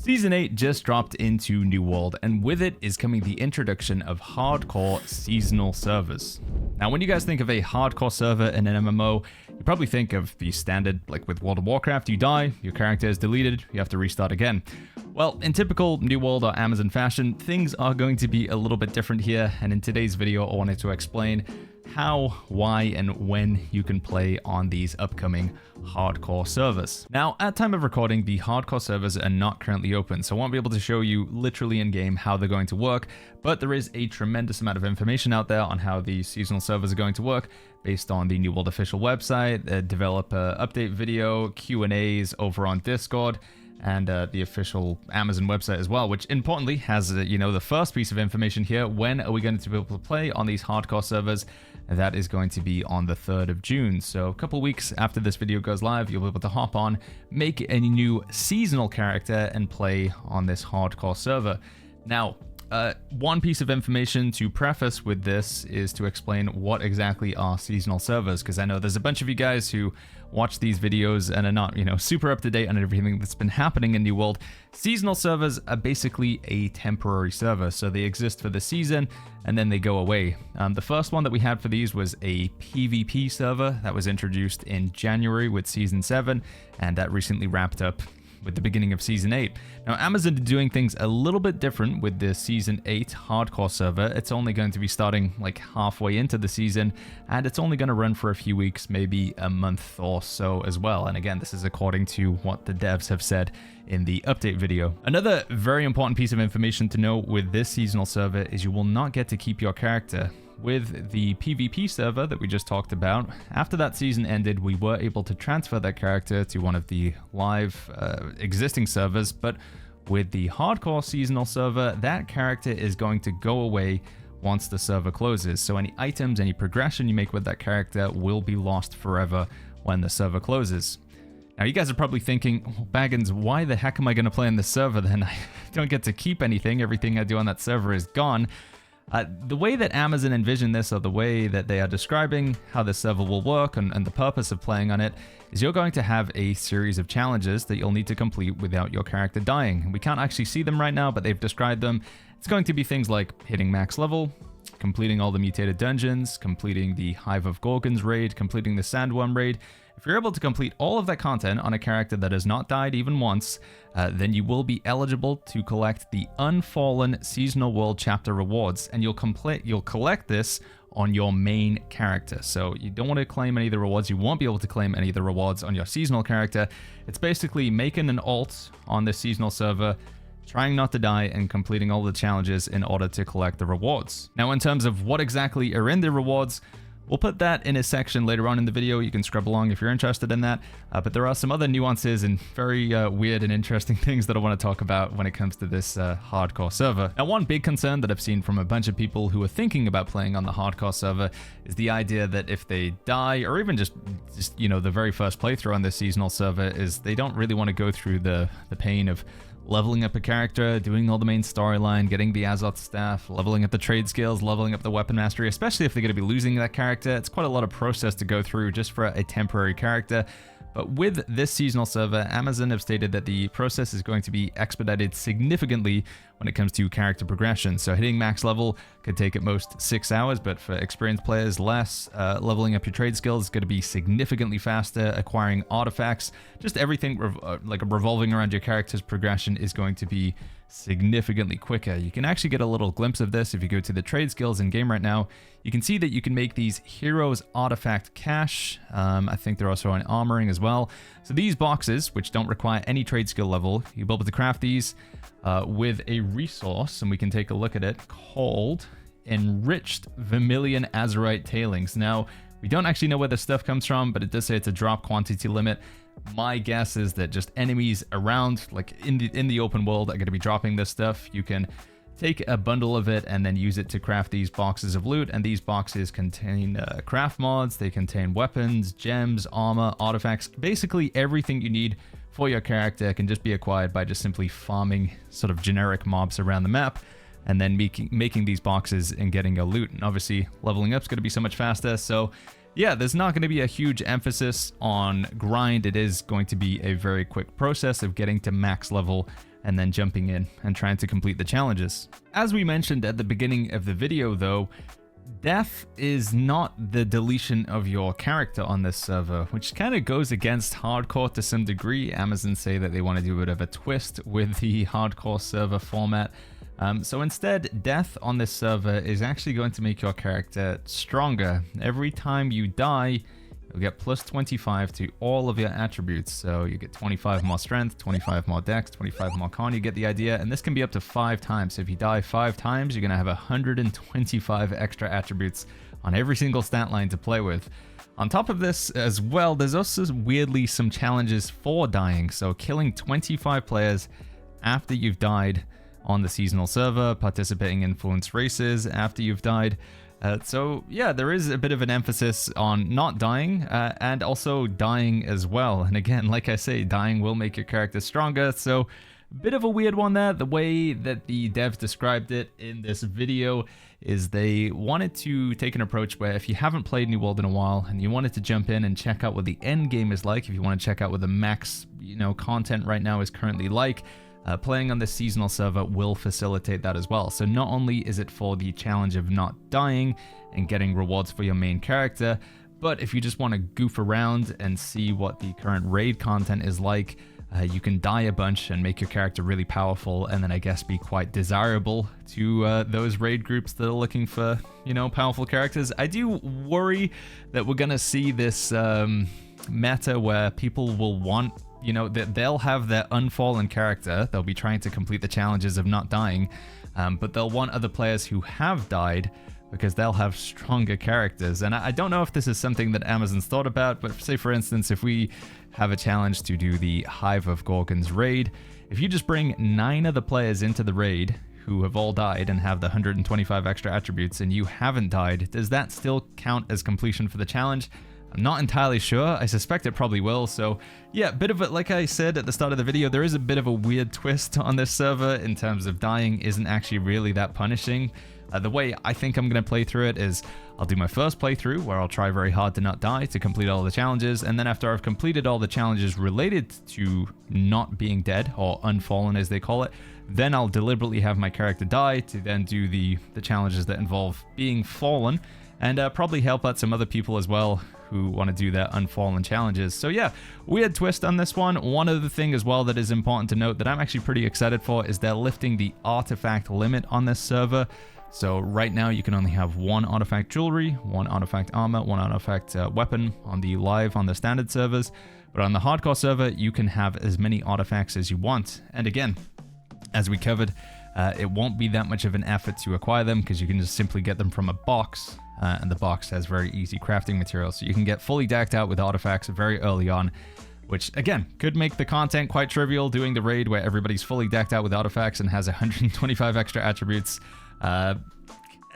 Season 8 just dropped into New World, and with it is coming the introduction of hardcore seasonal servers. Now, when you guys think of a hardcore server in an MMO, you probably think of the standard, like with World of Warcraft, you die, your character is deleted, you have to restart again. Well, in typical New World or Amazon fashion, things are going to be a little bit different here, and in today's video, I wanted to explain how, why, and when you can play on these upcoming hardcore servers. Now, at time of recording, the hardcore servers are not currently open, so I won't be able to show you literally in-game how they're going to work, but there is a tremendous amount of information out there on how the seasonal servers are going to work based on the New World official website, a developer update video, Q&As over on Discord, and the official Amazon website as well, which importantly has, the first piece of information here. When are we going to be able to play on these hardcore servers? That is going to be on the 3rd of June. So a couple weeks after this video goes live, you'll be able to hop on, make a new seasonal character, and play on this hardcore server. Now, one piece of information to preface with this is to explain what exactly are seasonal servers, because I know there's a bunch of you guys who watch these videos and are not, super up to date on everything that's been happening in New World. Seasonal servers are basically a temporary server, so they exist for the season and then they go away. The first one that we had for these was a PvP server that was introduced in January with Season 7, and that recently wrapped up with the beginning of Season 8. Now, Amazon are doing things a little bit different with the Season 8 hardcore server. It's only going to be starting like halfway into the season, and it's only going to run for a few weeks, maybe a month or so as well. And again, this is according to what the devs have said in the update video. Another very important piece of information to know with this seasonal server is you will not get to keep your character. With the PvP server that we just talked about, after that season ended, we were able to transfer that character to one of the live existing servers, but with the hardcore seasonal server, that character is going to go away once the server closes. So any items, any progression you make with that character will be lost forever when the server closes. Now, you guys are probably thinking, well, Baggins, why the heck am I going to play on this server then? I don't get to keep anything. Everything I do on that server is gone. The way that Amazon envisioned this, or the way that they are describing how this server will work and the purpose of playing on it, is you're going to have a series of challenges that you'll need to complete without your character dying. We can't actually see them right now, but they've described them. It's going to be things like hitting max level, completing all the mutated dungeons, completing the Hive of Gorgons raid, completing the Sandworm raid. If you're able to complete all of that content on a character that has not died even once, then you will be eligible to collect the Unfallen Seasonal World Chapter rewards, and you'll collect this on your main character. So you don't want to claim any of the rewards. You won't be able to claim any of the rewards on your seasonal character. It's basically making an alt on this seasonal server, trying not to die, and completing all the challenges in order to collect the rewards. Now, in terms of what exactly are in the rewards, we'll put that in a section later on in the video. You can scrub along if you're interested in that. But there are some other nuances and very weird and interesting things that I want to talk about when it comes to this hardcore server. Now, one big concern that I've seen from a bunch of people who are thinking about playing on the hardcore server is the idea that if they die, or even just the very first playthrough on this seasonal server, is they don't really want to go through the pain of leveling up a character, doing all the main storyline, getting the Azoth staff, leveling up the trade skills, leveling up the weapon mastery, especially if they're going to be losing that character. It's quite a lot of process to go through just for a temporary character. But with this seasonal server, Amazon have stated that the process is going to be expedited significantly when it comes to character progression. So hitting max level could take at most 6 hours, but for experienced players, less. Leveling up your trade skills is going to be significantly faster. Acquiring artifacts, just everything revolving around your character's progression is going to be significantly quicker. You can actually get a little glimpse of this if you go to the trade skills in game right now. You can see that you can make these heroes artifact cache. I think they're also on armoring as well. So these boxes, which don't require any trade skill level, you'll be able to craft these with a resource, and we can take a look at it, called Enriched Vermilion Azurite Tailings. Now, we don't actually know where this stuff comes from, but it does say it's a drop quantity limit. My guess is that just enemies around, like in the open world, are going to be dropping this stuff. You can take a bundle of it and then use it to craft these boxes of loot, and these boxes contain craft mods, they contain weapons, gems, armor, artifacts. Basically everything you need for your character can just be acquired by just simply farming sort of generic mobs around the map, and then making these boxes and getting your loot. And obviously leveling up is going to be so much faster. So yeah, there's not going to be a huge emphasis on grind. It is going to be a very quick process of getting to max level and then jumping in and trying to complete the challenges. As we mentioned at the beginning of the video though, death is not the deletion of your character on this server, which kind of goes against hardcore to some degree. Amazon say that they want to do a bit of a twist with the hardcore server format. So instead, death on this server is actually going to make your character stronger. Every time you die, you'll get plus 25 to all of your attributes. So you get 25 more strength, 25 more dex, 25 more con, you get the idea. And this can be up to 5 times. So if you die 5 times, you're going to have 125 extra attributes on every single stat line to play with. On top of this as well, there's also weirdly some challenges for dying. So killing 25 players after you've died on the seasonal server, participating in influence races after you've died. So yeah, there is a bit of an emphasis on not dying and also dying as well. And again, like I say, dying will make your character stronger. So a bit of a weird one there. The way that the devs described it in this video is they wanted to take an approach where if you haven't played New World in a while and you wanted to jump in and check out what the end game is like, if you want to check out what the max, content right now is currently like, playing on this seasonal server will facilitate that as well. So not only is it for the challenge of not dying and getting rewards for your main character, but if you just want to goof around and see what the current raid content is like, you can die a bunch and make your character really powerful, and then I guess be quite desirable to those raid groups that are looking for, powerful characters. I do worry that we're gonna see this meta where people will want, that they'll have their unfallen character. They'll be trying to complete the challenges of not dying, but they'll want other players who have died because they'll have stronger characters. And I don't know if this is something that Amazon's thought about, but say for instance, if we have a challenge to do the Hive of Gorgons raid, if you just bring 9 other players into the raid who have all died and have the 125 extra attributes and you haven't died, does that still count as completion for the challenge? I'm not entirely sure. I suspect it probably will. So yeah, bit of it, like I said at the start of the video, there is a bit of a weird twist on this server in terms of dying isn't actually really that punishing. The way I think I'm going to play through it is I'll do my first playthrough where I'll try very hard to not die to complete all the challenges, and then after I've completed all the challenges related to not being dead, or unfallen as they call it, then I'll deliberately have my character die to then do the challenges that involve being fallen, and probably help out some other people as well who want to do their unfallen challenges. So yeah, weird twist on this one. One other thing as well that is important to note that I'm actually pretty excited for is they're lifting the artifact limit on this server. So right now you can only have 1 artifact jewelry, 1 artifact armor, 1 artifact weapon on the standard servers, but on the hardcore server you can have as many artifacts as you want. And again, as we covered, it won't be that much of an effort to acquire them because you can just simply get them from a box, and the box has very easy crafting materials, so you can get fully decked out with artifacts very early on, which again could make the content quite trivial, doing the raid where everybody's fully decked out with artifacts and has 125 extra attributes.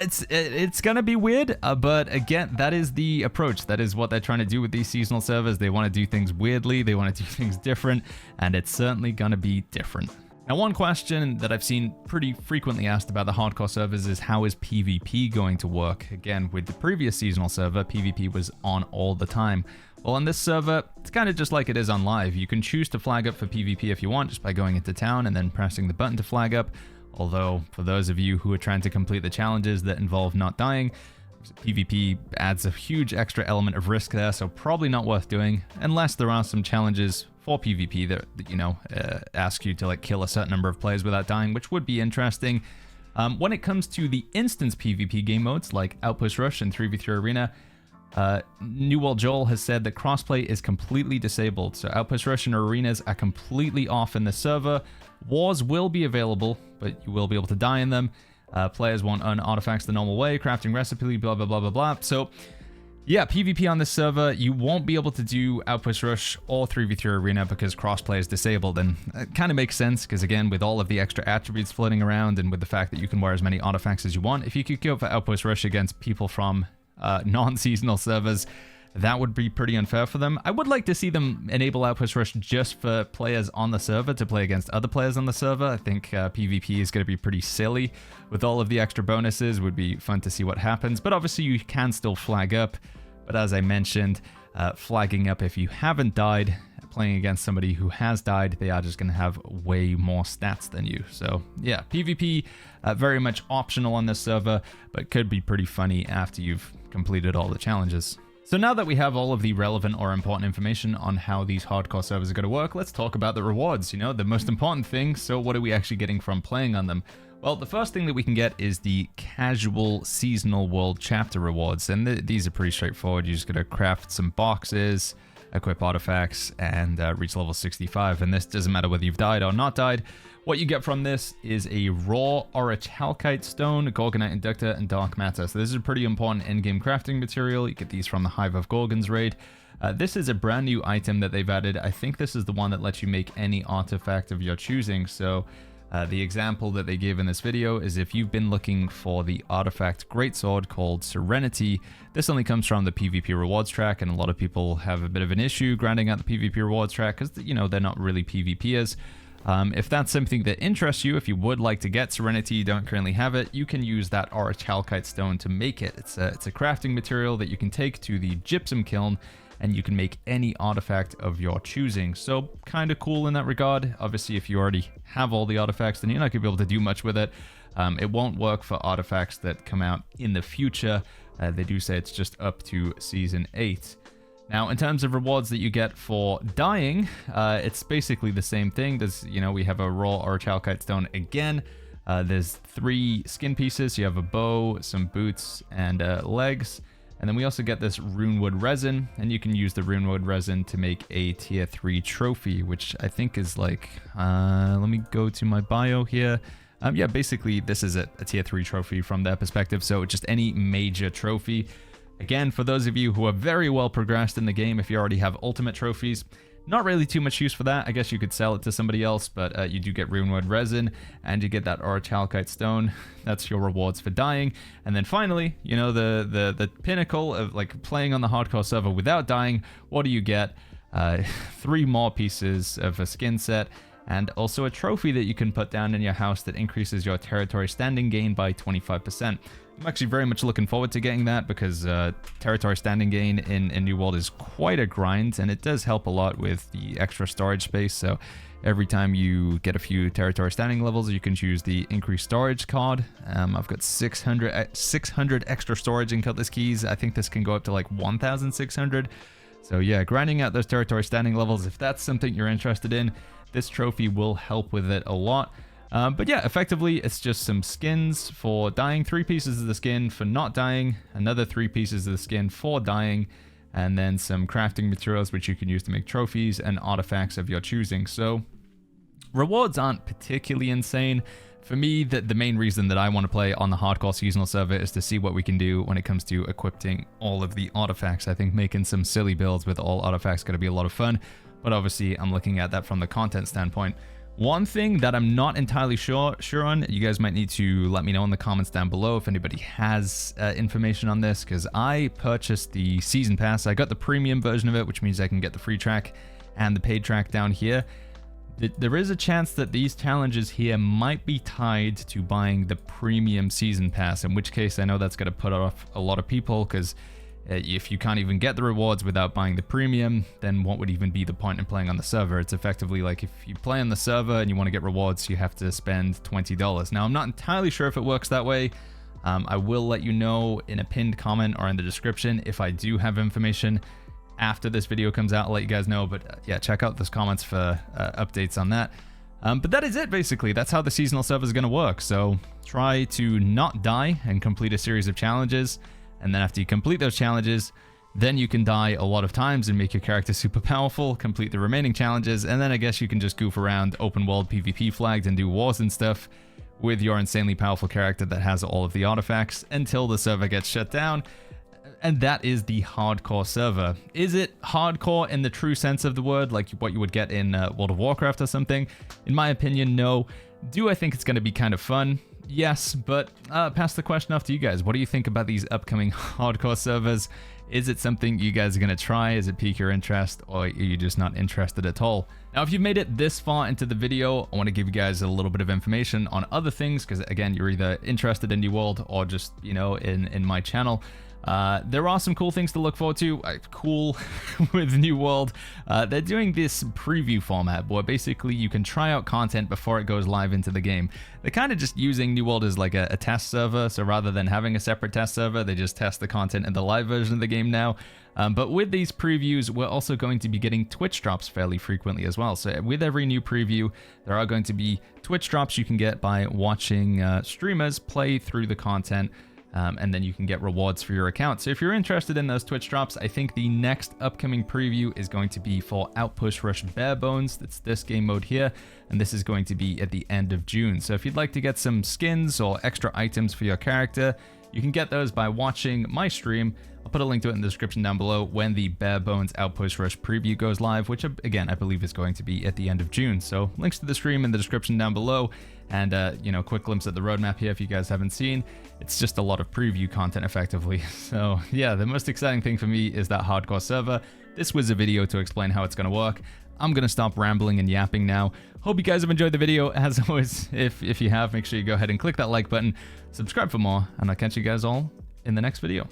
It's gonna be weird, but again, that is the approach. That is what they're trying to do with these seasonal servers. They want to do things weirdly, they want to do things different, and it's certainly gonna be different. Now, one question that I've seen pretty frequently asked about the hardcore servers is how is PvP going to work? Again, with the previous seasonal server, PvP was on all the time. Well, on this server, it's kind of just like it is on live. You can choose to flag up for PvP if you want, just by going into town and then pressing the button to flag up. Although, for those of you who are trying to complete the challenges that involve not dying, PvP adds a huge extra element of risk there, so probably not worth doing, unless there are some challenges for PvP that ask you to like kill a certain number of players without dying, which would be interesting. When it comes to the instance PvP game modes like Outpost Rush and 3v3 Arena, New World Joel has said that crossplay is completely disabled, so Outpost Rush and Arenas are completely off in the server. Wars will be available, but you will be able to die in them. Players won't earn artifacts the normal way, crafting recipe, blah, blah, blah, blah, blah. So yeah, PvP on this server, you won't be able to do Outpost Rush or 3v3 Arena because crossplay is disabled, and it kind of makes sense because again, with all of the extra attributes floating around and with the fact that you can wear as many artifacts as you want, if you could go for Outpost Rush against people from non-seasonal servers, that would be pretty unfair for them. I would like to see them enable Outpost Rush just for players on the server to play against other players on the server. I think PvP is going to be pretty silly with all of the extra bonuses. Would be fun to see what happens, but obviously you can still flag up. But as I mentioned, flagging up if you haven't died playing against somebody who has died, they are just going to have way more stats than you. So yeah, PvP, very much optional on this server, but could be pretty funny after you've completed all the challenges. So now that we have all of the relevant or important information on how these hardcore servers are going to work, let's talk about the rewards, the most important thing. So what are we actually getting from playing on them? Well, the first thing that we can get is the casual seasonal world chapter rewards, and these are pretty straightforward. You're just going to craft some boxes, equip artifacts, and reach level 65, and this doesn't matter whether you've died or not died. What you get from this is a raw orichalcite stone, gorgonite inductor, and dark matter. So this is a pretty important in-game crafting material. You get these from the Hive of Gorgons raid. This is a brand new item that they've added. I think this is the one that lets you make any artifact of your choosing. So the example that they gave in this video is if you've been looking for the artifact greatsword called Serenity, this only comes from the PvP rewards track, and a lot of people have a bit of an issue grinding out the PvP rewards track because, they're not really PvPers. If that's something that interests you, if you would like to get Serenity, you don't currently have it, you can use that orichalcite stone to make it. It's a crafting material that you can take to the gypsum kiln, and you can make any artifact of your choosing. So kind of cool in that regard. Obviously, if you already have all the artifacts, then you're not going to be able to do much with it. It won't work for artifacts that come out in the future. They do say it's just up to Season 8. Now, in terms of rewards that you get for dying, it's basically the same thing. There's, we have a raw orichalcite stone again. There's 3 skin pieces. You have a bow, some boots, and legs. And then we also get this runewood resin, and you can use the runewood resin to make a tier 3 trophy, which I think is like, let me go to my bio here. Yeah, basically this is a tier 3 trophy from their perspective. So just any major trophy. Again, for those of you who are very well progressed in the game, if you already have ultimate trophies, not really too much use for that. I guess you could sell it to somebody else, but you do get runewood resin, and you get that orichalcite stone. That's your rewards for dying. And then finally, the pinnacle of like playing on the hardcore server without dying, what do you get? 3 more pieces of a skin set, and also a trophy that you can put down in your house that increases your territory standing gain by 25%. I'm actually very much looking forward to getting that because territory standing gain in New World is quite a grind, and it does help a lot with the extra storage space. So every time you get a few territory standing levels, you can choose the increased storage card. I've got 600 extra storage in Cutlass Keys. I think this can go up to like 1,600. So yeah, grinding out those territory standing levels, if that's something you're interested in, this trophy will help with it a lot. But yeah, effectively, it's just some skins for dying, 3 pieces of the skin for not dying, another 3 pieces of the skin for dying, and then some crafting materials which you can use to make trophies and artifacts of your choosing. So rewards aren't particularly insane. For me, the main reason that I want to play on the hardcore seasonal server is to see what we can do when it comes to equipping all of the artifacts. I think making some silly builds with all artifacts is going to be a lot of fun, but obviously I'm looking at that from the content standpoint. One thing that I'm not entirely sure on, you guys might need to let me know in the comments down below if anybody has information on this, because I purchased the season pass. I got the premium version of it, which means I can get the free track and the paid track down here. There is a chance that these challenges here might be tied to buying the premium season pass, in which case I know that's going to put off a lot of people, because if you can't even get the rewards without buying the premium, then what would even be the point in playing on the server? It's effectively like if you play on the server and you want to get rewards, you have to spend $20. Now, I'm not entirely sure if it works that way. I will let you know in a pinned comment or in the description if I do have information. After this video comes out, I'll let you guys know. But yeah, check out those comments for updates on that. But that is it, basically. That's how the seasonal server is going to work. So try to not die and complete a series of challenges. And then after you complete those challenges, then you can die a lot of times and make your character super powerful, complete the remaining challenges, and then I guess you can just goof around open world PvP flagged and do wars and stuff with your insanely powerful character that has all of the artifacts until the server gets shut down. And that is the hardcore server. Is it hardcore in the true sense of the word, like what you would get in World of Warcraft or something? In my opinion, no. Do I think it's going to be kind of fun? Yes, but pass the question off to you guys. What do you think about these upcoming hardcore servers? Is it something you guys are going to try? Is it pique your interest, or are you just not interested at all? Now, if you've made it this far into the video, I want to give you guys a little bit of information on other things, because again, you're either interested in New World or just, in my channel. There are some cool things to look forward to. Cool with New World. They're doing this preview format where basically you can try out content before it goes live into the game. They're kind of just using New World as like a test server, so rather than having a separate test server, they just test the content in the live version of the game now. But with these previews, we're also going to be getting Twitch drops fairly frequently as well. So with every new preview, there are going to be Twitch drops you can get by watching streamers play through the content. And then you can get rewards for your account. So if you're interested in those Twitch drops, I think the next upcoming preview is going to be for Outpost Rush Bare Bones. That's this game mode here, and this is going to be at the end of June. So if you'd like to get some skins or extra items for your character, you can get those by watching my stream. I'll put a link to it in the description down below when the Bare Bones Outpost Rush preview goes live, which again, I believe is going to be at the end of June. So links to the stream in the description down below. And, you know, quick glimpse at the roadmap here if you guys haven't seen. It's just a lot of preview content effectively. So yeah, the most exciting thing for me is that hardcore server. This was a video to explain how it's going to work. I'm going to stop rambling and yapping now. Hope you guys have enjoyed the video. As always, if you have, make sure you go ahead and click that like button, subscribe for more, and I'll catch you guys all in the next video.